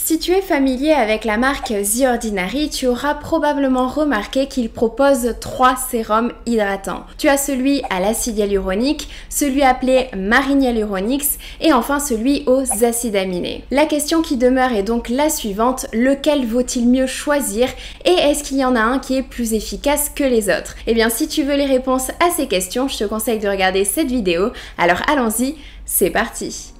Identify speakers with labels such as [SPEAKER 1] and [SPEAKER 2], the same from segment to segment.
[SPEAKER 1] Si tu es familier avec la marque The Ordinary, tu auras probablement remarqué qu'il propose 3 sérums hydratants. Tu as celui à l'acide hyaluronique, celui appelé Marine Hyaluronics et enfin celui aux acides aminés. La question qui demeure est donc la suivante, lequel vaut-il mieux choisir et est-ce qu'il y en a un qui est plus efficace que les autres? Eh bien si tu veux les réponses à ces questions, je te conseille de regarder cette vidéo. Alors allons-y, c'est parti!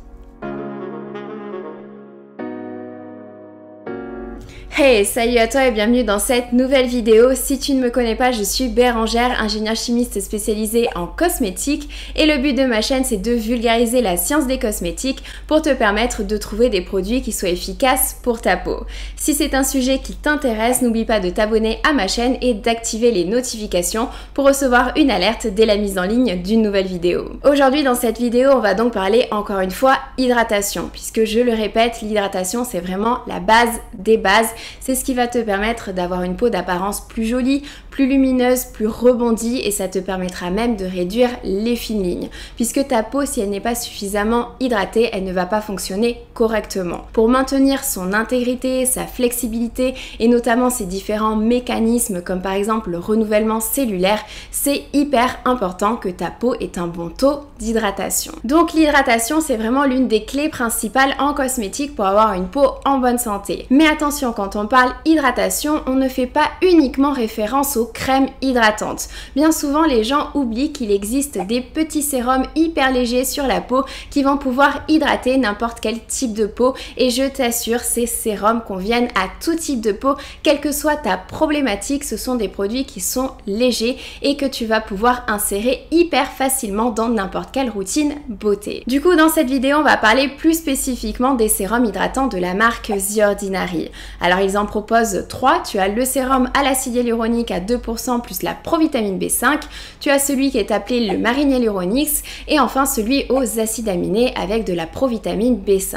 [SPEAKER 1] Hey, salut à toi et bienvenue dans cette nouvelle vidéo. Si tu ne me connais pas, je suis Bérangère, ingénieure chimiste spécialisée en cosmétiques et le but de ma chaîne c'est de vulgariser la science des cosmétiques pour te permettre de trouver des produits qui soient efficaces pour ta peau. Si c'est un sujet qui t'intéresse, n'oublie pas de t'abonner à ma chaîne et d'activer les notifications pour recevoir une alerte dès la mise en ligne d'une nouvelle vidéo. Aujourd'hui dans cette vidéo, on va donc parler encore une fois hydratation puisque je le répète, l'hydratation c'est vraiment la base des bases. C'est ce qui va te permettre d'avoir une peau d'apparence plus jolie, plus lumineuse, plus rebondie et ça te permettra même de réduire les fines lignes. Puisque ta peau, si elle n'est pas suffisamment hydratée, elle ne va pas fonctionner correctement. Pour maintenir son intégrité, sa flexibilité et notamment ses différents mécanismes comme par exemple le renouvellement cellulaire, c'est hyper important que ta peau ait un bon taux d'hydratation. Donc l'hydratation, c'est vraiment l'une des clés principales en cosmétique pour avoir une peau en bonne santé. Mais attention, quand on parle hydratation, on ne fait pas uniquement référence aux crèmes hydratantes. Bien souvent, les gens oublient qu'il existe des petits sérums hyper légers sur la peau qui vont pouvoir hydrater n'importe quel type de peau et je t'assure, ces sérums conviennent à tout type de peau, quelle que soit ta problématique, ce sont des produits qui sont légers et que tu vas pouvoir insérer hyper facilement dans n'importe quelle routine beauté. Du coup, dans cette vidéo, on va parler plus spécifiquement des sérums hydratants de la marque The Ordinary. Alors ils en proposent 3, tu as le sérum à l'acide hyaluronique à 2% plus la provitamine B5, tu as celui qui est appelé le Marine Hyaluronics et enfin celui aux acides aminés avec de la provitamine B5.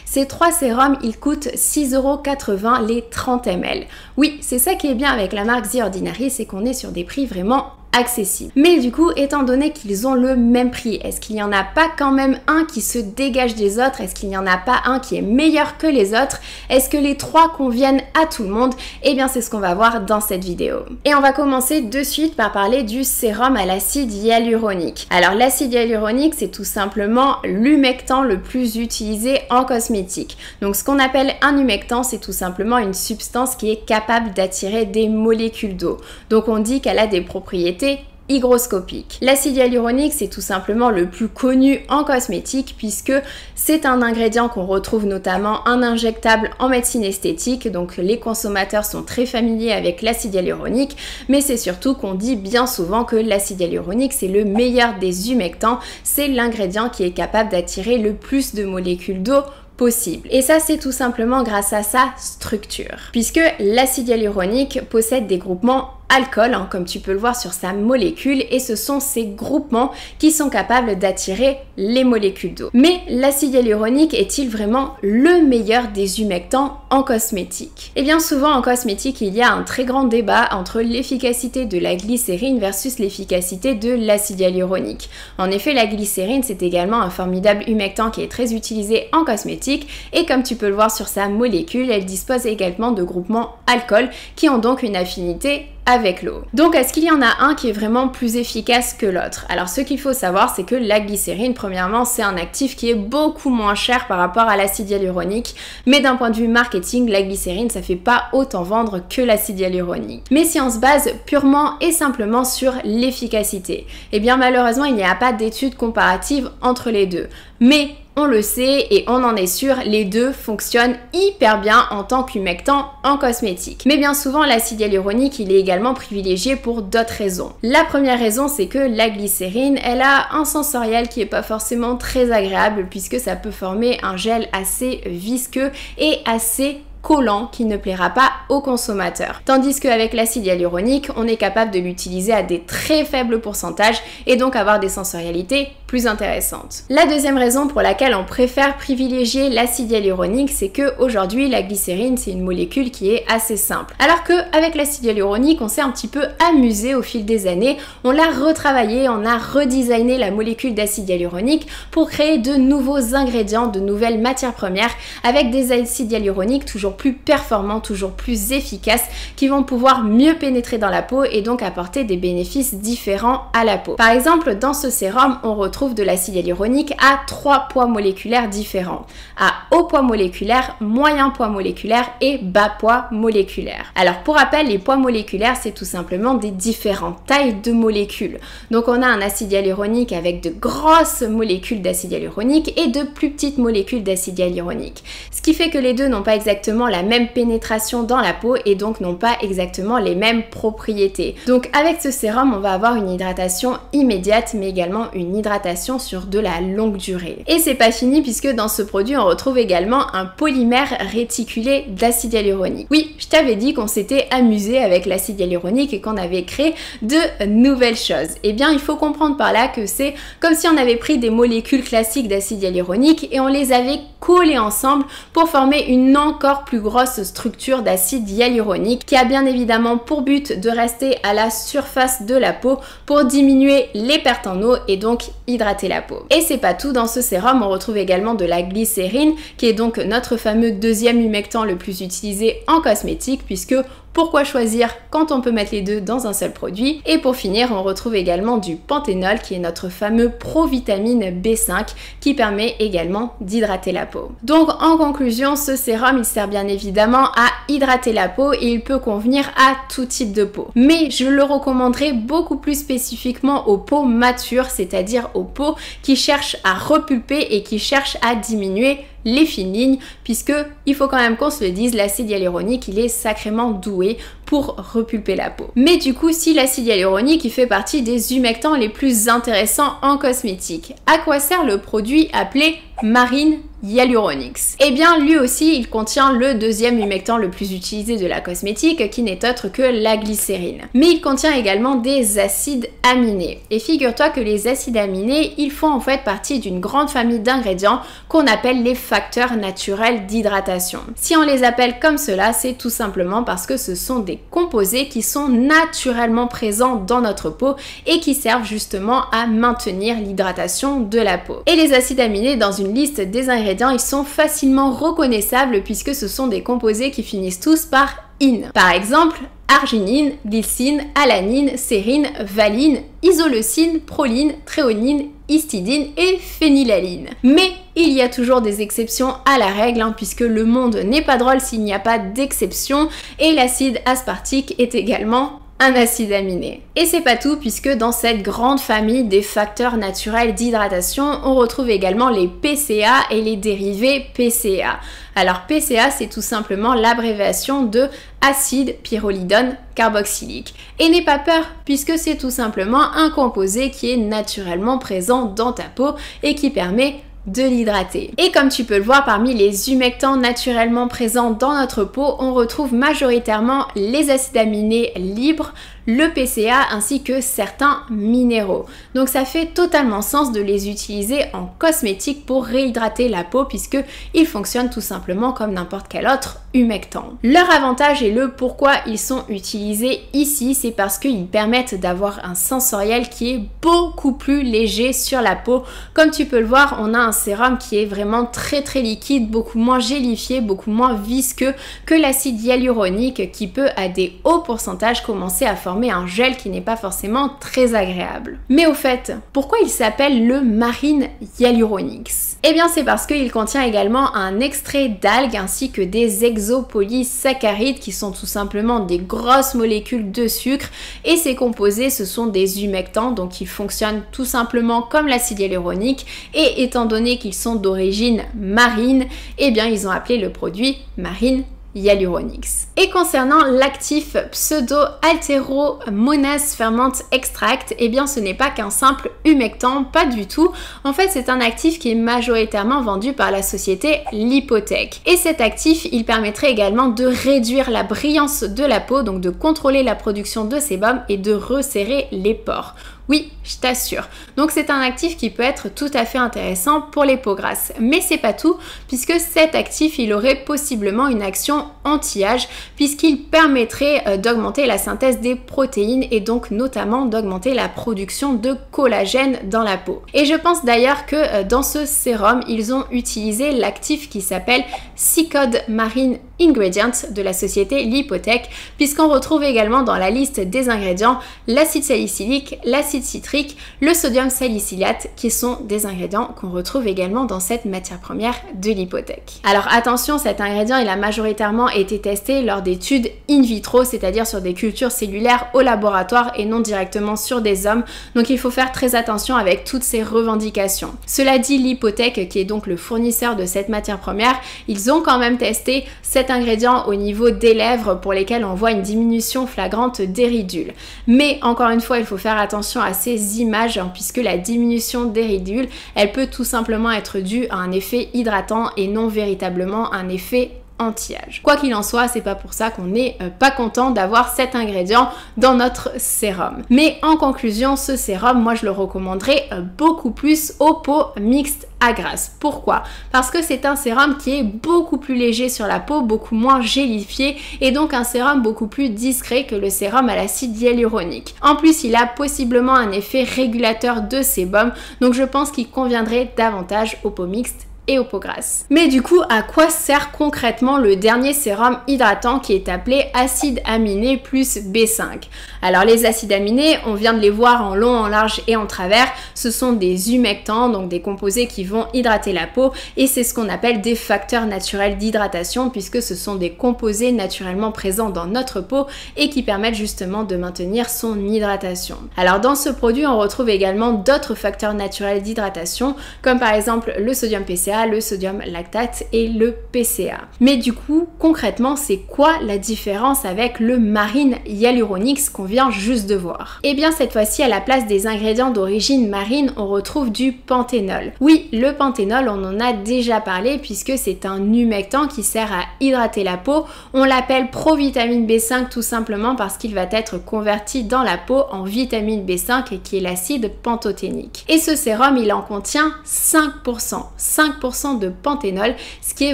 [SPEAKER 1] Ces 3 sérums, ils coûtent 6,80€ les 30 ml. Oui, c'est ça qui est bien avec la marque The Ordinary, c'est qu'on est sur des prix vraiment accessible. Mais du coup, étant donné qu'ils ont le même prix, est-ce qu'il n'y en a pas quand même un qui se dégage des autres? Est-ce qu'il n'y en a pas un qui est meilleur que les autres? Est-ce que les 3 conviennent à tout le monde? Eh bien, c'est ce qu'on va voir dans cette vidéo. Et on va commencer de suite par parler du sérum à l'acide hyaluronique. Alors, l'acide hyaluronique, c'est tout simplement l'humectant le plus utilisé en cosmétique. Donc, ce qu'on appelle un humectant, c'est tout simplement une substance qui est capable d'attirer des molécules d'eau. Donc, on dit qu'elle a des propriétés hygroscopique. L'acide hyaluronique, c'est tout simplement le plus connu en cosmétique puisque c'est un ingrédient qu'on retrouve notamment en injectable en médecine esthétique, donc les consommateurs sont très familiers avec l'acide hyaluronique, mais c'est surtout qu'on dit bien souvent que l'acide hyaluronique c'est le meilleur des humectants, c'est l'ingrédient qui est capable d'attirer le plus de molécules d'eau possible. Et ça, c'est tout simplement grâce à sa structure. Puisque l'acide hyaluronique possède des groupements alcool, comme tu peux le voir sur sa molécule, et ce sont ces groupements qui sont capables d'attirer les molécules d'eau. Mais l'acide hyaluronique est-il vraiment le meilleur des humectants en cosmétique? Et bien souvent en cosmétique, il y a un très grand débat entre l'efficacité de la glycérine versus l'efficacité de l'acide hyaluronique. En effet, la glycérine, c'est également un formidable humectant qui est très utilisé en cosmétique, et comme tu peux le voir sur sa molécule, elle dispose également de groupements alcool qui ont donc une affinité avec l'eau. Donc est-ce qu'il y en a un qui est vraiment plus efficace que l'autre? Alors ce qu'il faut savoir, c'est que la glycérine, premièrement, c'est un actif qui est beaucoup moins cher par rapport à l'acide hyaluronique, mais d'un point de vue marketing, la glycérine, ça fait pas autant vendre que l'acide hyaluronique. Mais si on se base purement et simplement sur l'efficacité, eh bien malheureusement, il n'y a pas d'études comparatives entre les deux. Mais on le sait et on en est sûr, les deux fonctionnent hyper bien en tant qu'humectant en cosmétique. Mais bien souvent, l'acide hyaluronique, il est également privilégié pour d'autres raisons. La première raison, c'est que la glycérine, elle a un sensoriel qui est pas forcément très agréable puisque ça peut former un gel assez visqueux et assez collant qui ne plaira pas aux consommateurs. Tandis qu'avec l'acide hyaluronique, on est capable de l'utiliser à des très faibles pourcentages et donc avoir des sensorialités plus intéressante. La deuxième raison pour laquelle on préfère privilégier l'acide hyaluronique, c'est que aujourd'hui la glycérine c'est une molécule qui est assez simple. Alors que avec l'acide hyaluronique, on s'est un petit peu amusé au fil des années, on l'a retravaillé, on a redesigné la molécule d'acide hyaluronique pour créer de nouveaux ingrédients, de nouvelles matières premières avec des acides hyaluroniques toujours plus performants, toujours plus efficaces, qui vont pouvoir mieux pénétrer dans la peau et donc apporter des bénéfices différents à la peau. Par exemple, dans ce sérum, on retrouve de l'acide hyaluronique à 3 poids moléculaires différents, à haut poids moléculaire, moyen poids moléculaire et bas poids moléculaire. Alors pour rappel, les poids moléculaires, c'est tout simplement des différentes tailles de molécules. Donc on a un acide hyaluronique avec de grosses molécules d'acide hyaluronique et de plus petites molécules d'acide hyaluronique. Ce qui fait que les deux n'ont pas exactement la même pénétration dans la peau et donc n'ont pas exactement les mêmes propriétés. Donc avec ce sérum, on va avoir une hydratation immédiate mais également une hydratation sur de la longue durée. Et c'est pas fini puisque dans ce produit, on retrouve également un polymère réticulé d'acide hyaluronique. Oui, je t'avais dit qu'on s'était amusé avec l'acide hyaluronique et qu'on avait créé de nouvelles choses. Eh bien, il faut comprendre par là que c'est comme si on avait pris des molécules classiques d'acide hyaluronique et on les avait collées ensemble pour former une encore plus grosse structure d'acide hyaluronique qui a bien évidemment pour but de rester à la surface de la peau pour diminuer les pertes en eau et donc hydrater la peau. Et c'est pas tout, dans ce sérum, on retrouve également de la glycérine qui est donc notre fameux deuxième humectant le plus utilisé en cosmétique puisque pourquoi choisir quand on peut mettre les deux dans un seul produit? Et pour finir, on retrouve également du panthénol qui est notre fameux provitamine B5 qui permet également d'hydrater la peau. Donc en conclusion, ce sérum il sert bien évidemment à hydrater la peau et il peut convenir à tout type de peau. Mais je le recommanderais beaucoup plus spécifiquement aux peaux matures, c'est-à-dire aux peaux qui cherchent à repulper et qui cherchent à diminuer les fines lignes, puisque il faut quand même qu'on se le dise, l'acide hyaluronique il est sacrément doué pour repulper la peau. Mais du coup, si l'acide hyaluronique il fait partie des humectants les plus intéressants en cosmétique, à quoi sert le produit appelé Marine Hyaluronics? Eh bien, lui aussi, il contient le deuxième humectant le plus utilisé de la cosmétique, qui n'est autre que la glycérine. Mais il contient également des acides aminés. Et figure-toi que les acides aminés, ils font en fait partie d'une grande famille d'ingrédients qu'on appelle les facteurs naturels d'hydratation. Si on les appelle comme cela, c'est tout simplement parce que ce sont des composés qui sont naturellement présents dans notre peau et qui servent justement à maintenir l'hydratation de la peau. Et les acides aminés, dans une liste des ingrédients, ils sont facilement reconnaissables puisque ce sont des composés qui finissent tous par -ine. Par exemple, arginine, glycine, alanine, sérine, valine, isoleucine, proline, tréonine, histidine et phénylaline. Mais il y a toujours des exceptions à la règle, puisque le monde n'est pas drôle s'il n'y a pas d'exception, et l'acide aspartique est également un acide aminé. Et c'est pas tout, puisque dans cette grande famille des facteurs naturels d'hydratation, on retrouve également les PCA et les dérivés PCA. Alors PCA, c'est tout simplement l'abréviation de acide pyrrolidone carboxylique. Et n'aie pas peur, puisque c'est tout simplement un composé qui est naturellement présent dans ta peau et qui permet de l'hydrater. Et comme tu peux le voir, parmi les humectants naturellement présents dans notre peau, on retrouve majoritairement les acides aminés libres, le PCA ainsi que certains minéraux. Donc ça fait totalement sens de les utiliser en cosmétique pour réhydrater la peau puisque ils fonctionnent tout simplement comme n'importe quel autre humectant. Leur avantage et le pourquoi ils sont utilisés ici, c'est parce qu'ils permettent d'avoir un sensoriel qui est beaucoup plus léger sur la peau. Comme tu peux le voir, on a un sérum qui est vraiment très liquide, beaucoup moins gélifié, beaucoup moins visqueux que l'acide hyaluronique qui peut à des hauts pourcentages commencer à former un gel qui n'est pas forcément très agréable. Mais au fait, pourquoi il s'appelle le Marine Hyaluronics? Eh bien c'est parce qu'il contient également un extrait d'algues ainsi que des exopolysaccharides qui sont tout simplement des grosses molécules de sucre, et ces composés ce sont des humectants, donc ils fonctionnent tout simplement comme l'acide hyaluronique, et étant donné qu'ils sont d'origine marine, eh bien ils ont appelé le produit Marine Hyaluronics. Et concernant l'actif pseudo-haltéromonase ferment extract, eh bien ce n'est pas qu'un simple humectant, pas du tout. En fait, c'est un actif qui est majoritairement vendu par la société Lipotech. Et cet actif, il permettrait également de réduire la brillance de la peau, donc de contrôler la production de sébum et de resserrer les pores. Oui, je t'assure. Donc c'est un actif qui peut être tout à fait intéressant pour les peaux grasses. Mais c'est pas tout, puisque cet actif, il aurait possiblement une action anti-âge, puisqu'il permettrait d'augmenter la synthèse des protéines et donc notamment d'augmenter la production de collagène dans la peau. Et je pense d'ailleurs que dans ce sérum, ils ont utilisé l'actif qui s'appelle Cicod Marine Ingredient de la société Lipotech, puisqu'on retrouve également dans la liste des ingrédients l'acide salicylique, l'acide citrique, le sodium salicylate, qui sont des ingrédients qu'on retrouve également dans cette matière première de Lipotech. Alors attention, cet ingrédient il a majoritairement été testé lors d'études in vitro, c'est-à-dire sur des cultures cellulaires au laboratoire et non directement sur des hommes, donc il faut faire très attention avec toutes ces revendications. Cela dit, Lipotech, qui est donc le fournisseur de cette matière première, ils ont quand même testé cet ingrédient au niveau des lèvres pour lesquelles on voit une diminution flagrante des ridules. Mais encore une fois, il faut faire attention à ces images puisque la diminution des ridules, elle peut tout simplement être due à un effet hydratant et non véritablement un effet anti-âge. Quoi qu'il en soit, c'est pas pour ça qu'on n'est pas content d'avoir cet ingrédient dans notre sérum. Mais en conclusion, ce sérum, moi je le recommanderais beaucoup plus aux peaux mixtes à grasse. Pourquoi? Parce que c'est un sérum qui est beaucoup plus léger sur la peau, beaucoup moins gélifié et donc un sérum beaucoup plus discret que le sérum à l'acide hyaluronique. En plus, il a possiblement un effet régulateur de sébum, donc je pense qu'il conviendrait davantage aux peaux mixtes et aux peaux grasses. Mais du coup, à quoi sert concrètement le dernier sérum hydratant qui est appelé acide aminé plus B5? Alors les acides aminés, on vient de les voir en long, en large et en travers, ce sont des humectants, donc des composés qui vont hydrater la peau et c'est ce qu'on appelle des facteurs naturels d'hydratation puisque ce sont des composés naturellement présents dans notre peau et qui permettent justement de maintenir son hydratation. Alors dans ce produit, on retrouve également d'autres facteurs naturels d'hydratation comme par exemple le sodium PCA, le sodium lactate et le PCA. Mais du coup, concrètement, c'est quoi la différence avec le marine hyaluronique qu'on vient juste de voir? Et bien cette fois-ci, à la place des ingrédients d'origine marine, on retrouve du panthénol. Oui, le panthénol, on en a déjà parlé puisque c'est un humectant qui sert à hydrater la peau. On l'appelle provitamine B5 tout simplement parce qu'il va être converti dans la peau en vitamine B5 qui est l'acide pantothénique. Et ce sérum, il en contient 5%. 5% de panthénol, ce qui est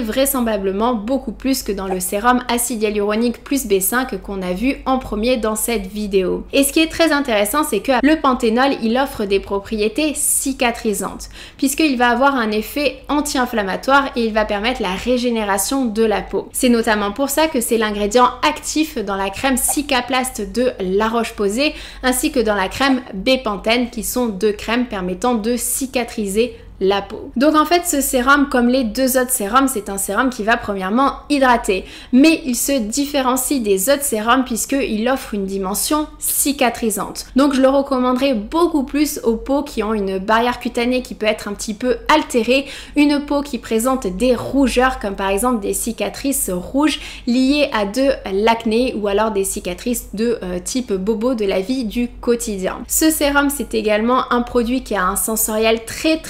[SPEAKER 1] vraisemblablement beaucoup plus que dans le sérum acide hyaluronique plus B5 qu'on a vu en premier dans cette vidéo. Et ce qui est très intéressant, c'est que le panthénol, il offre des propriétés cicatrisantes, puisqu'il va avoir un effet anti-inflammatoire et il va permettre la régénération de la peau. C'est notamment pour ça que c'est l'ingrédient actif dans la crème Cicaplast de La Roche-Posay, ainsi que dans la crème Bepanthen, qui sont deux crèmes permettant de cicatriser la peau. Donc en fait ce sérum, comme les deux autres sérums, c'est un sérum qui va premièrement hydrater, mais il se différencie des autres sérums puisqu'il offre une dimension cicatrisante. Donc je le recommanderais beaucoup plus aux peaux qui ont une barrière cutanée qui peut être un petit peu altérée, une peau qui présente des rougeurs comme par exemple des cicatrices rouges liées à de l'acné ou alors des cicatrices de type bobo de la vie du quotidien. Ce sérum, c'est également un produit qui a un sensoriel très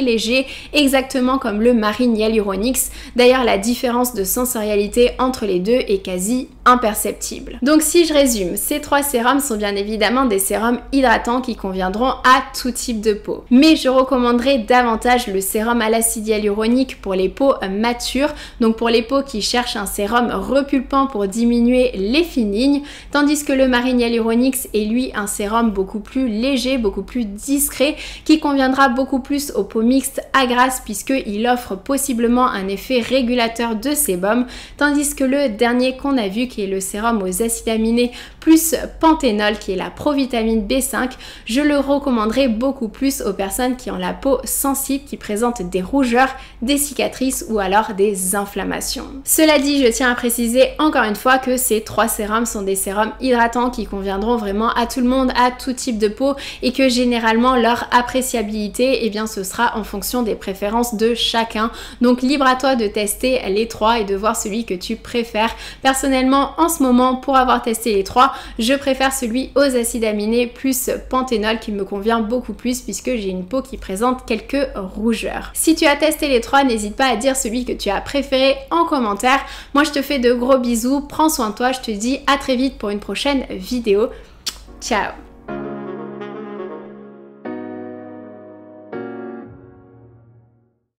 [SPEAKER 1] léger, exactement comme le marine hyaluronique. D'ailleurs, la différence de sensorialité entre les deux est quasi imperceptible. Donc si je résume, ces trois sérums sont bien évidemment des sérums hydratants qui conviendront à tout type de peau. Mais je recommanderais davantage le sérum à l'acide hyaluronique pour les peaux matures, donc pour les peaux qui cherchent un sérum repulpant pour diminuer les fines lignes, tandis que le marine hyaluronique est lui un sérum beaucoup plus léger, beaucoup plus discret, qui conviendra beaucoup plus aux peaux mixtes à grasse puisqu'il offre possiblement un effet régulateur de sébum, tandis que le dernier qu'on a vu, qui est le sérum aux acides aminés plus panthénol, qui est la provitamine B5, je le recommanderais beaucoup plus aux personnes qui ont la peau sensible, qui présentent des rougeurs, des cicatrices ou alors des inflammations. Cela dit, je tiens à préciser encore une fois que ces trois sérums sont des sérums hydratants qui conviendront vraiment à tout le monde, à tout type de peau, et que généralement leur appréciabilité, eh bien ce sera en fonction des préférences de chacun. Donc libre à toi de tester les trois et de voir celui que tu préfères. Personnellement, en ce moment, pour avoir testé les trois, je préfère celui aux acides aminés plus panthénol qui me convient beaucoup plus puisque j'ai une peau qui présente quelques rougeurs. Si tu as testé les trois, n'hésite pas à dire celui que tu as préféré en commentaire. Moi, je te fais de gros bisous, prends soin de toi, je te dis à très vite pour une prochaine vidéo. Ciao!